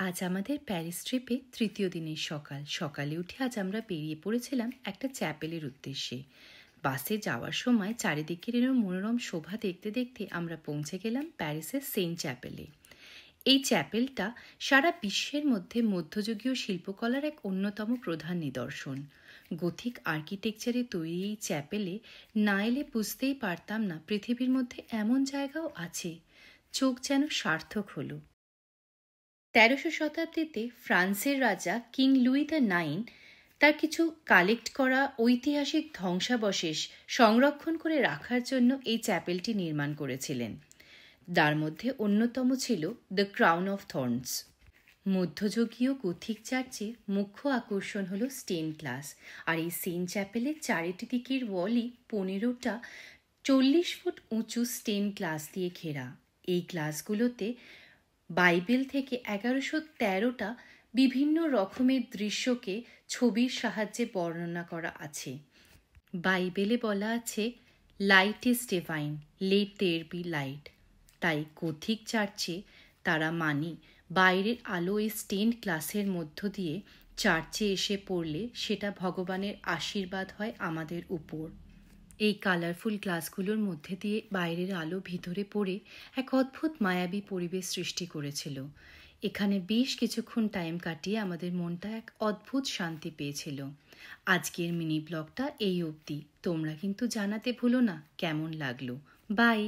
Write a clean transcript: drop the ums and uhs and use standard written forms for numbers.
আজ আমাদের প্যারিস ট্রিপে তৃতীয় দিনের সকালে উঠে আজ আমরা বেরিয়ে পড়েছিলাম একটা চ্যাপেলের উদ্দেশ্যে। বাসে যাওয়ার সময় চারিদিকের এরম মনোরম শোভা দেখতে দেখতে আমরা পৌঁছে গেলাম প্যারিসের সেন্ট চ্যাপেলে। এই চ্যাপেলটা সারা বিশ্বের মধ্যে মধ্যযুগীয় শিল্পকলার এক অন্যতম প্রধান নিদর্শন। গথিক আর্কিটেকচারে তৈরি এই চ্যাপেলে না এলে বুঝতেই পারতাম না পৃথিবীর মধ্যে এমন জায়গাও আছে। চোখ যেন সার্থক হলো। ১৩০০ শতাব্দীতে ফ্রান্সের রাজা কিং লুই দ্য নাইন তার কিছু কালেক্ট করা ঐতিহাসিক ধ্বংসাবশেষ সংরক্ষণ করে রাখার জন্য এই চ্যাপেলটি নির্মাণ করেছিলেন। তার মধ্যে অন্যতম ছিল দ্য ক্রাউন অফ থর্নস। মধ্যযুগীয় গথিক চার্চে মুখ্য আকর্ষণ হল স্টেন গ্লাস, আর এই সেন্ট চ্যাপেলের চারিটি দিকের ওয়ালই ১৫টা ৪০ ফুট উঁচু স্টেন গ্লাস দিয়ে ঘেরা। এই গ্লাসগুলোতে বাইবেল থেকে ১১১৩টা বিভিন্ন রকমের দৃশ্যকে ছবির সাহায্যে বর্ণনা করা আছে। বাইবেলে বলা আছে, light is divine, let there be light. তাই গথিক চার্চে তারা মানে বাইরের আলো এই স্টেন্ড গ্লাসের মধ্য দিয়ে চার্চে এসে পড়লে সেটা ভগবানের আশীর্বাদ হয় আমাদের উপর। এই কালারফুল গ্লাসগুলোর মধ্যে দিয়ে বাইরের আলো ভিতরে পড়ে এক অদ্ভুত মায়াবী পরিবেশ সৃষ্টি করেছিল। এখানে বেশ কিছুক্ষণ টাইম কাটিয়ে আমাদের মনটা এক অদ্ভুত শান্তি পেয়েছিল। আজকের মিনি ব্লগটা এই অবধি। তোমরা কিন্তু জানাতে ভুলো না কেমন লাগলো। বাই।